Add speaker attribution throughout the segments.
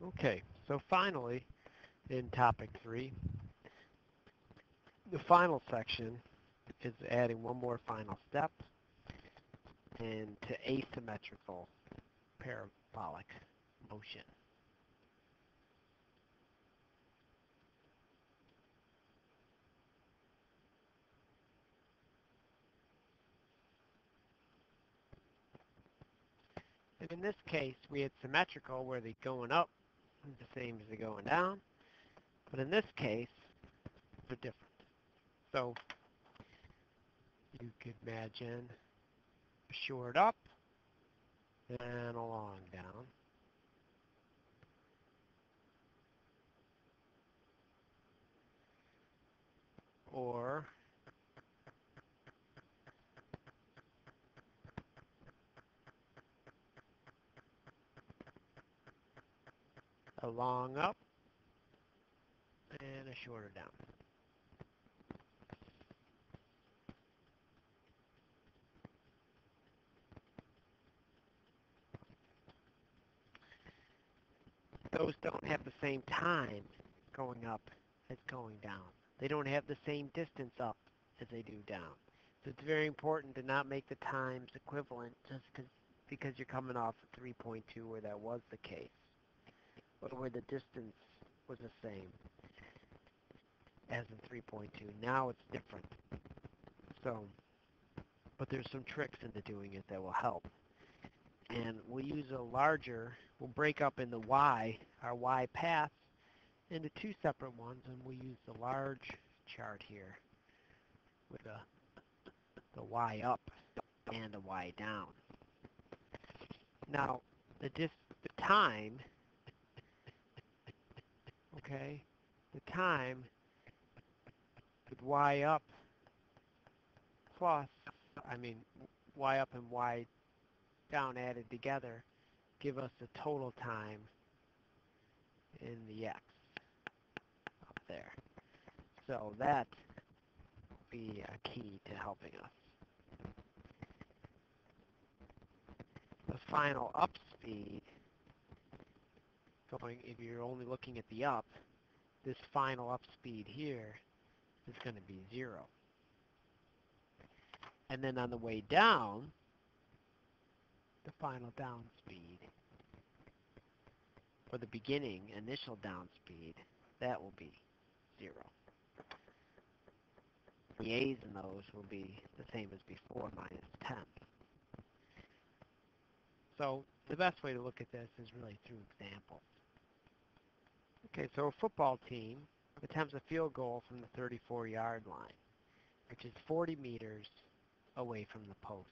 Speaker 1: Okay, so finally, in topic 3, the final section is adding one more final step into asymmetrical parabolic motion. And in this case, we had symmetrical where they're going up the same as they're going down. But in this case, they're different. So you could imagine a short up and a long down. Or a long up and a shorter down. Those don't have the same time going up as going down. They don't have the same distance up as they do down. So it's very important to not make the times equivalent just because you're coming off of 3.2 where that was the case, or where the distance was the same as in 3.2. Now it's different. So, but there's some tricks into doing it that will help. And we'll use we'll break up in the Y, our Y paths, into two separate ones, and we'll use the large chart here with the Y up and the Y down. Now, the time, okay, the time with Y up plus, I mean, Y up and Y down added together give us the total time in the X up there. So that will be a key to helping us. The final up speed, if you're only looking at the up, this final up speed here is going to be 0. And then on the way down, the final down speed, or the beginning initial down speed, that will be 0. The A's in those will be the same as before, minus 10. So the best way to look at this is really through examples. Okay, so a football team attempts a field goal from the 34-yard line, which is 40 meters away from the post.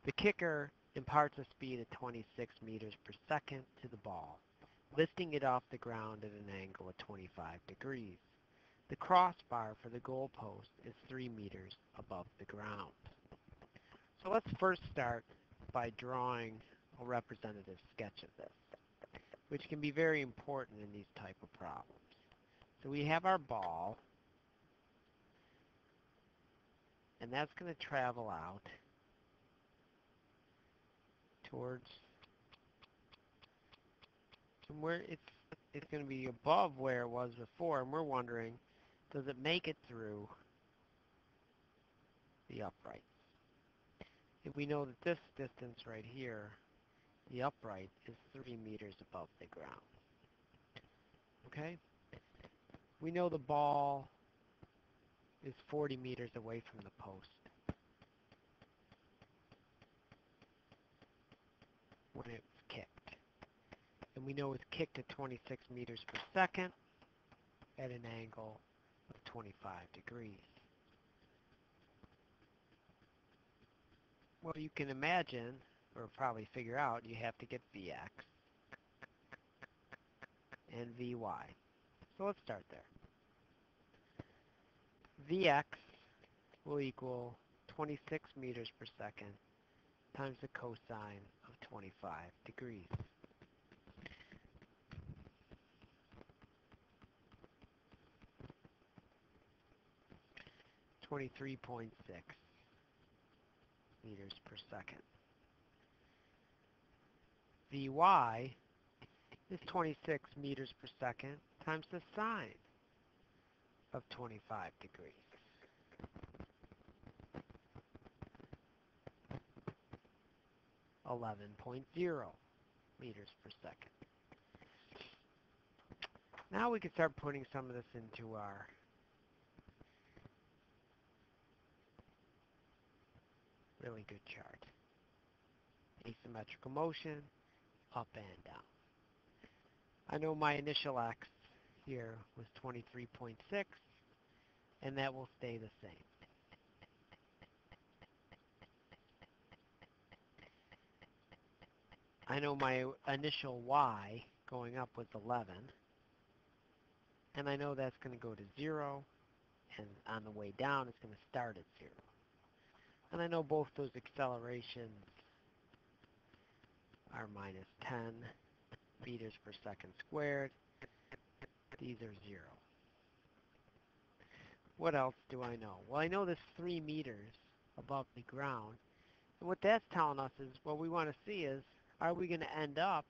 Speaker 1: The kicker imparts a speed of 26 meters per second to the ball, lifting it off the ground at an angle of 25 degrees. The crossbar for the goalpost is 3 meters above the ground. So let's first start by drawing a representative sketch of this, which can be very important in these type of problems. So we have our ball, and that's going to travel out towards somewhere. It's going to be above where it was before, and we're wondering, does it make it through the upright? If we know that this distance right here, the upright, is 3 meters above the ground. Okay? We know the ball is 40 meters away from the post when it's kicked. And we know it's kicked at 26 meters per second at an angle of 25 degrees. Well, you can imagine, or probably figure out, you have to get Vx and Vy. So let's start there. Vx will equal 26 meters per second times the cosine of 25 degrees. .6 meters per second. Vy is 26 meters per second times the sine of 25 degrees. 11.0 meters per second. Now we can start putting some of this into our really good chart. Asymmetrical motion, up and down. I know my initial x here was 23.6, and that will stay the same. I know my initial y going up was 11, and I know that's going to go to 0, and on the way down it's going to start at 0. And I know both those accelerations are minus 10 meters per second squared. These are 0. What else do I know? Well, I know this 3 meters above the ground. And what that's telling us is what we want to see is, are we going to end up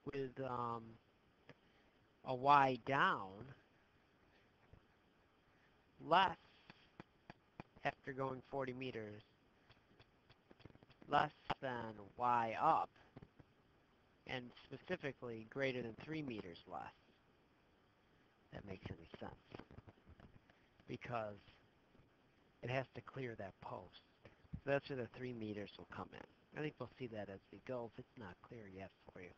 Speaker 1: with a y down less after going 40 meters, less than y up, and specifically greater than 3 meters less? That makes any sense, because it has to clear that post. So that's where the 3 meters will come in. I think we'll see that as we go if it's not clear yet for you.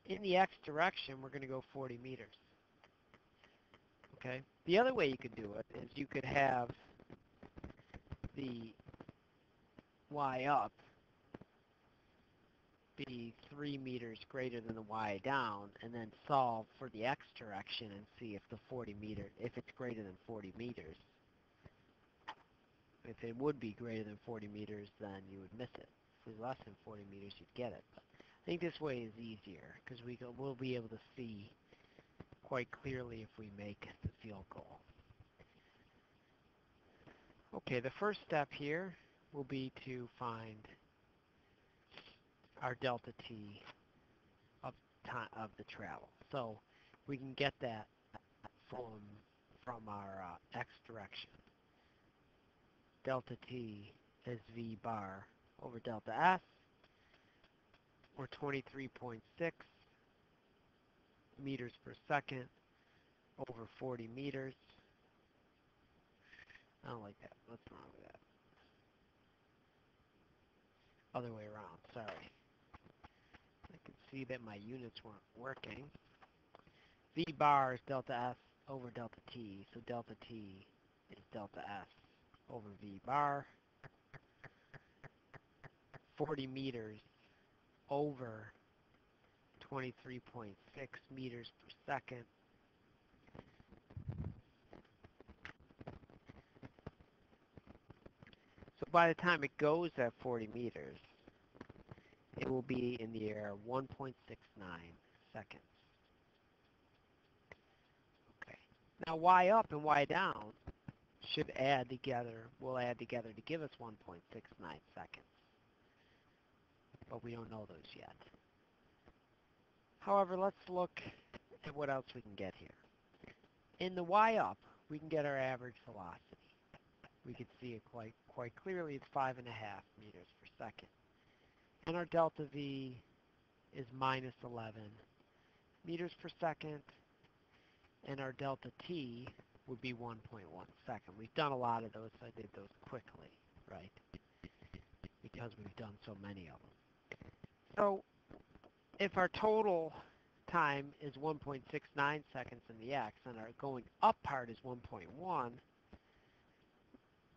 Speaker 1: In the x direction, we're going to go 40 meters. Okay? The other way you could do it is you could have the y up be 3 meters greater than the y down, and then solve for the x direction and see if if it's greater than 40 meters. If it would be greater than 40 meters, then you would miss it. If it was less than 40 meters, you'd get it. But I think this way is easier, because we'll be able to see quite clearly if we make the field goal. Okay, the first step here will be to find our delta t of the travel. So we can get that from our x direction. Delta t is v bar over delta s, or 23.6 meters per second over 40 meters. I don't like that. What's wrong with that? Other way around, sorry. I can see that my units weren't working. V bar is delta s over delta t, so delta t is delta s over v bar. 40 meters over 23.6 meters per second. So by the time it goes at 40 meters, it will be in the air 1.69 seconds. Okay. Now y up and y down should add together, will add together to give us 1.69 seconds. But we don't know those yet. However, let's look at what else we can get here. In the y up, we can get our average velocity. We can see it quite clearly. It's 5.5 meters per second. And our delta v is minus 11 meters per second. And our delta t would be 1.1 second. We've done a lot of those, so I did those quickly, right? Because we've done so many of them. So if our total time is 1.69 seconds in the x, and our going up part is 1.1,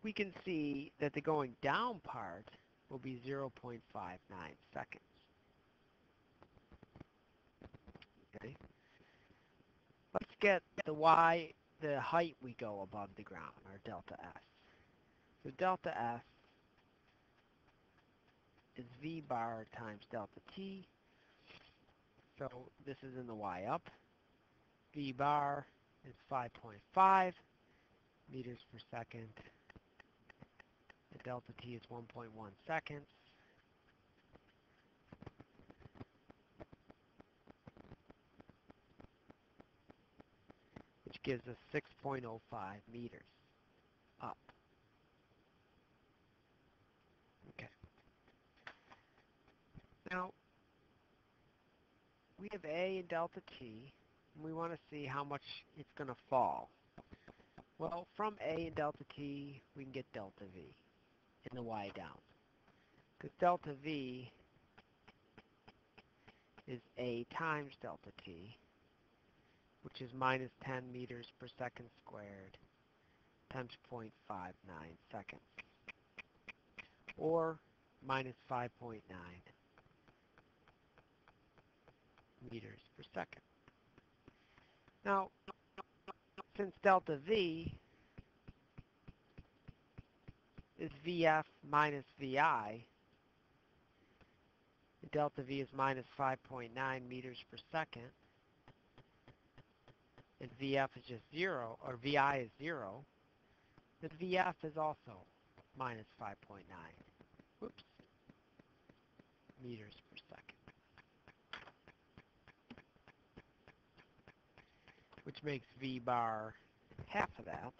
Speaker 1: we can see that the going down part will be 0.59 seconds. Okay? Let's get the height we go above the ground, our delta s. So delta s is v bar times delta t. So this is in the y up. V bar is 5.5 meters per second. The delta t is 1.1 seconds. which gives us 6.05 meters up. Okay. Now, we have A and delta t, and we want to see how much it's going to fall. Well, from A and delta t, we can get delta V in the y down. Because delta V is A times delta t, which is minus 10 meters per second squared times 0.59 seconds, or minus 5.9 meters per second. Now, since delta V is Vf minus Vi, delta V is minus 5.9 meters per second, and Vf is just 0, or Vi is 0, then Vf is also minus 5.9 meters per second, which makes V bar half of that,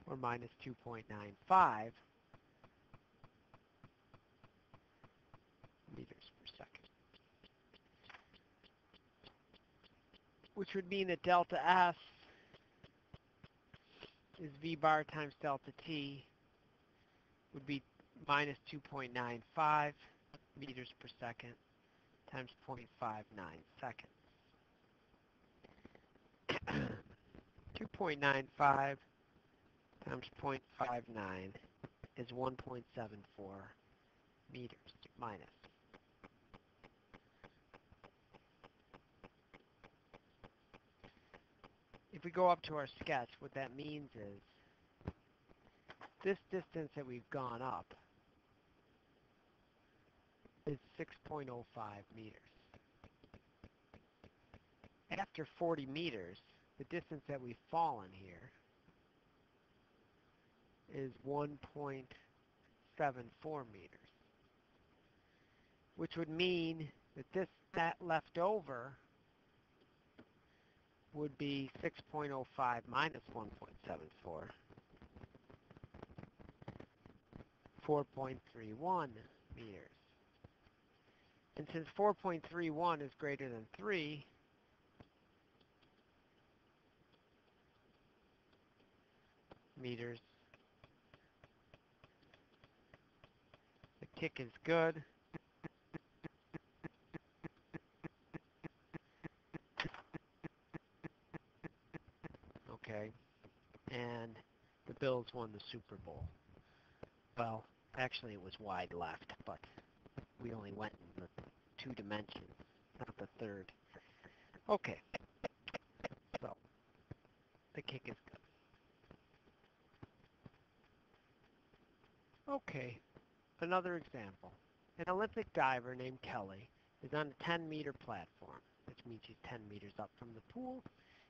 Speaker 1: or minus 2.95 meters per second, which would mean that delta S is V bar times delta T would be minus 2.95 meters per second times 0.59 seconds. 2.95 times 0.59 is 1.74 meters minus. If we go up to our sketch, what that means is this distance that we've gone up is 6.05 meters. After 40 meters, the distance that we've fallen here is 1.74 meters, which would mean that that left over would be 6.05 minus 1.74, 4.31 meters. And since 4.31 is greater than 3, meters, the kick is good. Okay, and the Bills won the Super Bowl. Well, actually it was wide left, but we only went in the 2 dimensions, not the third. Okay, so the kick is good. Okay, another example. An Olympic diver named Kelly is on a 10-meter platform, which means she's 10 meters up from the pool,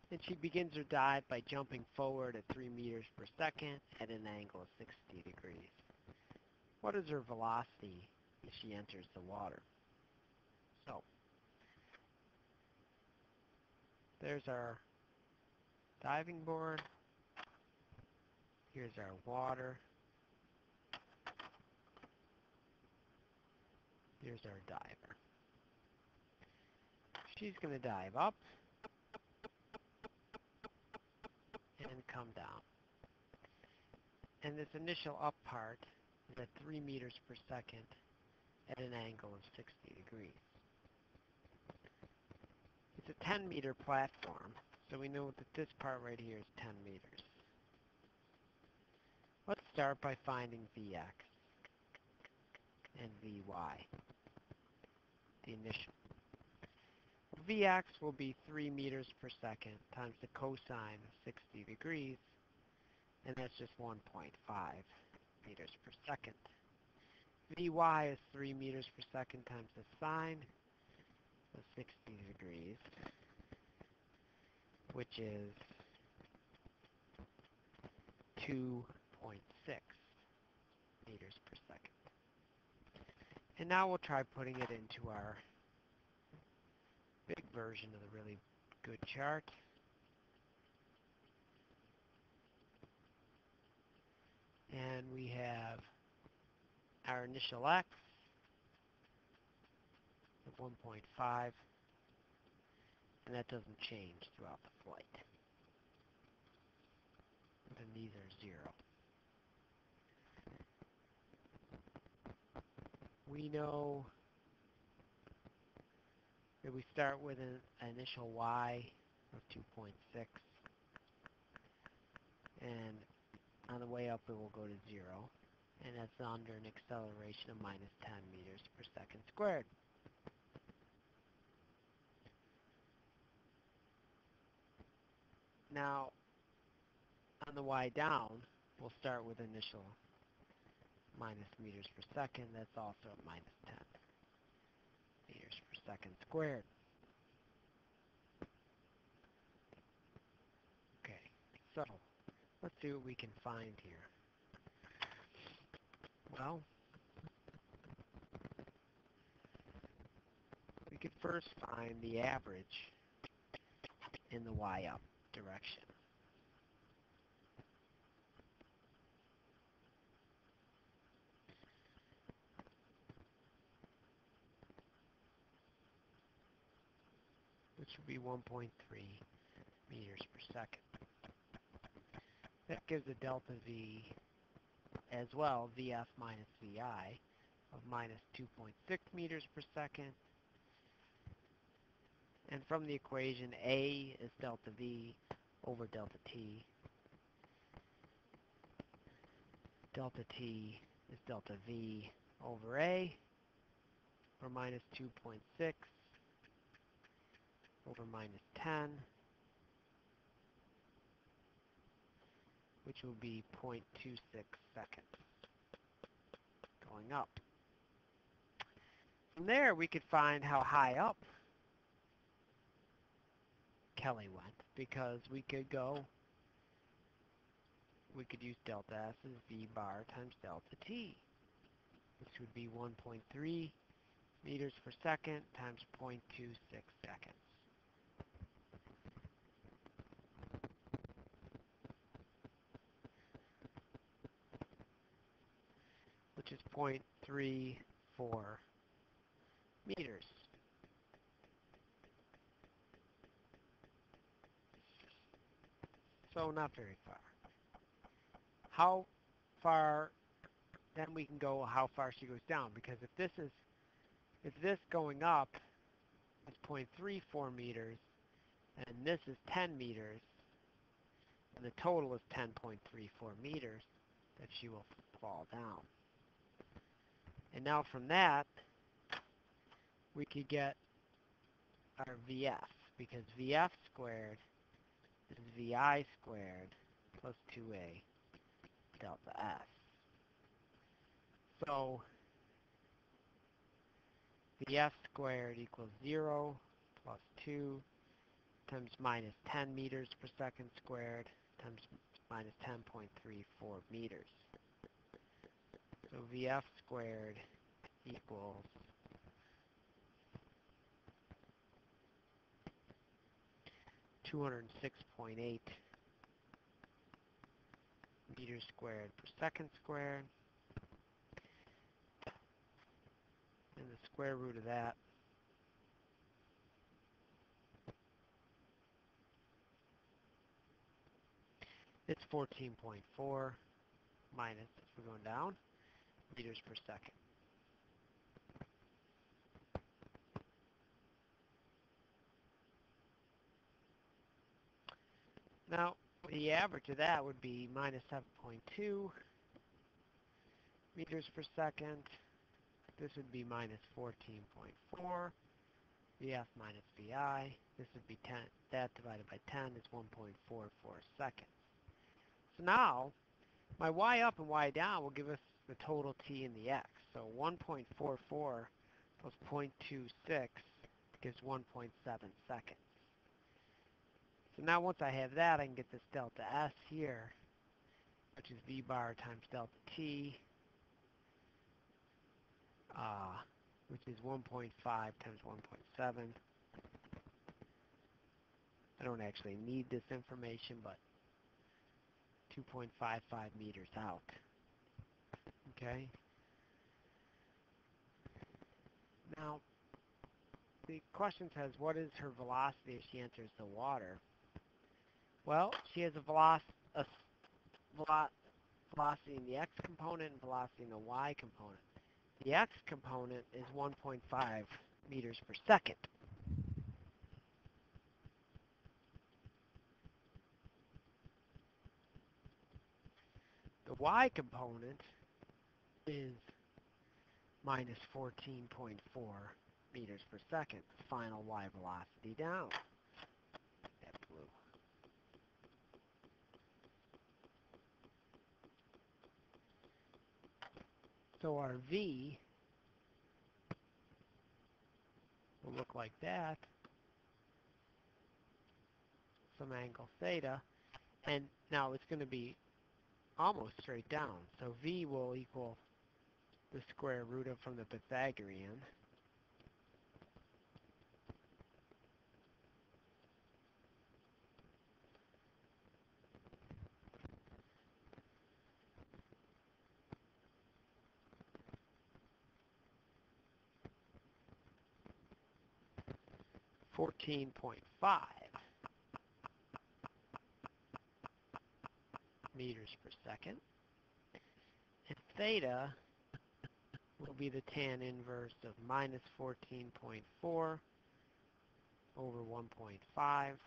Speaker 1: and she begins her dive by jumping forward at 3 meters per second at an angle of 60 degrees. What is her velocity as she enters the water? So, there's our diving board. Here's our water. Here's our diver. She's going to dive up and come down. And this initial up part is at 3 meters per second at an angle of 60 degrees. It's a 10-meter platform, so we know that this part right here is 10 meters. Let's start by finding Vx and Vy, the initial. Vx will be 3 meters per second times the cosine of 60 degrees, and that's just 1.5 meters per second. Vy is 3 meters per second times the sine of 60 degrees, which is 2.6 meters per second. And now we'll try putting it into our big version of the really good chart. And we have our initial x of 1.5, and that doesn't change throughout the flight. And then these are 0. We know that we start with an initial y of 2.6, and on the way up it will go to 0, and that's under an acceleration of minus 10 meters per second squared. Now, on the way down, we'll start with initial minus meters per second. That's also at minus 10 meters per second squared. Okay, so let's see what we can find here. Well, we could first find the average in the y-up direction. Which would be 1.3 meters per second. That gives a delta V as well, Vf minus Vi, of minus 2.6 meters per second. And from the equation, A is delta V over delta T. Delta T is delta V over A, or minus 2.6 over minus 10, which will be 0.26 seconds going up. From there, we could find how high up Kelly went, because we could use delta S as V bar times delta T, which would be 1.3 meters per second times 0.26 seconds. Which is 0.34 meters. So not very far. How far, then we can go how far she goes down, because if this going up is 0.34 meters, and this is 10 meters, and the total is 10.34 meters, that she will fall down. And now from that, we could get our Vf, because Vf squared is Vi squared plus 2a delta S. So Vf squared equals 0 plus 2 times minus 10 meters per second squared times minus 10.34 meters. So Vf squared equals 206.8 meters squared per second squared. And the square root of that it's 14.4 minus, if we're going down, meters per second. Now, the average of that would be minus 7.2 meters per second. This would be minus 14.4. Vf minus Vi. This would be 10. That divided by 10 is 1.44 seconds. So now, my y up and y down will give us the total t and the x. So 1.44 plus 0.26 gives 1.7 seconds. So now once I have that, I can get this delta S here, which is V bar times delta T, which is 1.5 times 1.7 I don't actually need this information, but 2.55 meters out. Okay? Now, the question says, what is her velocity as she enters the water? Well, she has a velocity in the x component and velocity in the y component. The x component is 1.5 meters per second. The y component is minus 14.4 meters per second, the final y velocity down. That blue. So our v will look like that, some angle theta, and now it's going to be almost straight down. So v will equal the square root of from the Pythagorean. .5 meters per second. And theta will be the tan inverse of minus 14.4 over 1.5.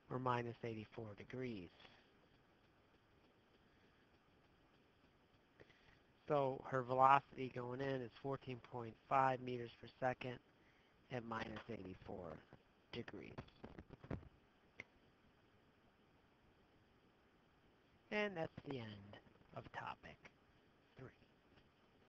Speaker 1: Or minus 84 degrees. So her velocity going in is 14.5 meters per second at minus 84 degrees. And that's the end of topic.